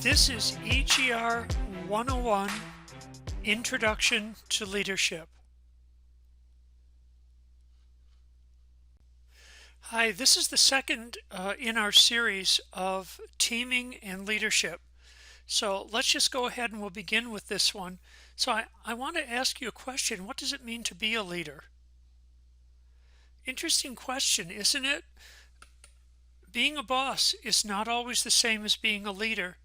This is EGR 101, Introduction to Leadership. Hi, this is the second in our series of teaming and leadership. So let's just go ahead and we'll begin with this one. So I want to ask you a question. What does it mean to be a leader? Interesting question, isn't it? Being a boss is not always the same as being a leader.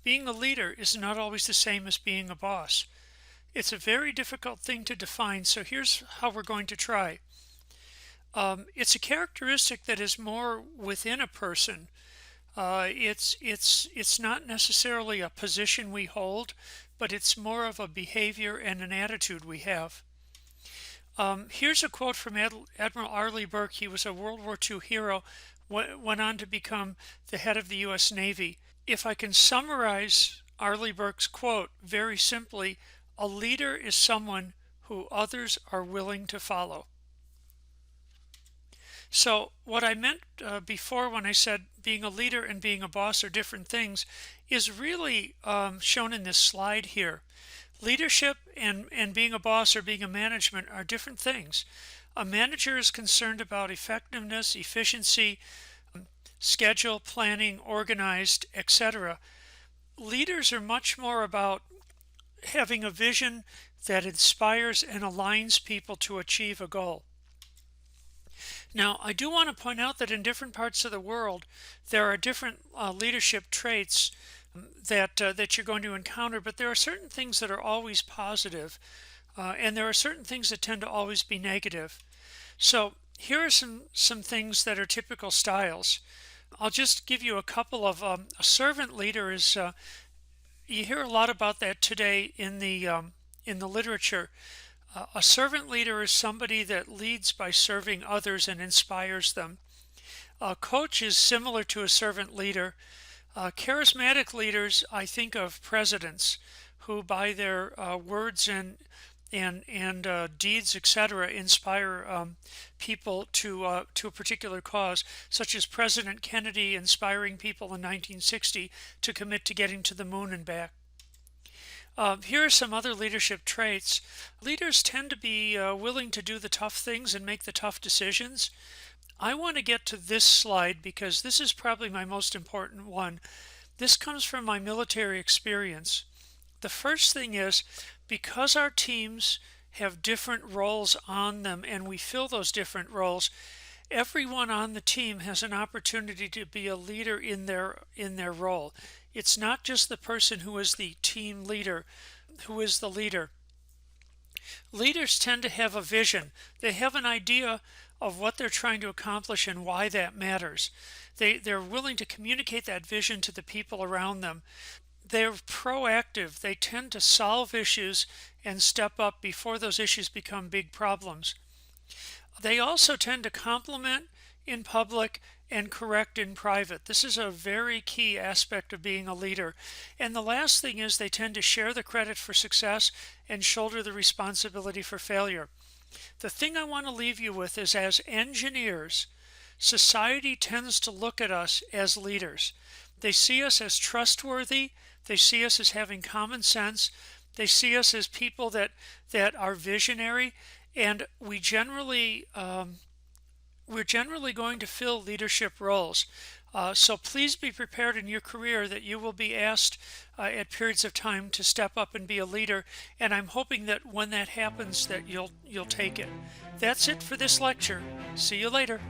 Being a leader is not always the same as being a boss. It's a very difficult thing to define, so here's how we're going to try. It's a characteristic that is more within a person. It's not necessarily a position we hold, but it's more of a behavior and an attitude we have. Here's a quote from Admiral Lee Burke. He was a World War II hero, went on to become the head of the U.S. Navy. If I can summarize Lee Burke's quote very simply, a leader is someone who others are willing to follow. So what I meant before when I said being a leader and being a boss are different things is really shown in this slide here. Leadership and being a boss or being a management are different things. A manager is concerned about effectiveness, efficiency, schedule, planning, organized, etc. Leaders are much more about having a vision that inspires and aligns people to achieve a goal. Now, I do want to point out that in different parts of the world, there are different leadership traits that you're going to encounter, but there are certain things that are always positive, and there are certain things that tend to always be negative. So here are some things that are typical styles. I'll just give you a couple of a servant leader is you hear a lot about that today in the literature. A servant leader is somebody that leads by serving others and inspires them. A coach is similar to a servant leader. Charismatic leaders, I think of presidents who by their words and deeds, etc., inspire people to a particular cause, such as President Kennedy inspiring people in 1960 to commit to getting to the moon and back. Here are some other leadership traits. Leaders tend to be willing to do the tough things and make the tough decisions. I want to get to this slide because this is probably my most important one. This comes from my military experience. The first thing is, because our teams have different roles on them and we fill those different roles, everyone on the team has an opportunity to be a leader in their role. It's not just the person who is the team leader who is the leader. Leaders tend to have a vision. They have an idea of what they're trying to accomplish and why that matters. They're willing to communicate that vision to the people around them. They're proactive. They tend to solve issues and step up before those issues become big problems. They also tend to compliment in public and correct in private. This is a very key aspect of being a leader. And the last thing is they tend to share the credit for success and shoulder the responsibility for failure. The thing I want to leave you with is, as engineers, society tends to look at us as leaders. They see us as trustworthy. They see us as having common sense. They see us as people that are visionary, and we're generally going to fill leadership roles. So please be prepared in your career that you will be asked at periods of time to step up and be a leader, and I'm hoping that when that happens that you'll take it. That's it for this lecture. See you later.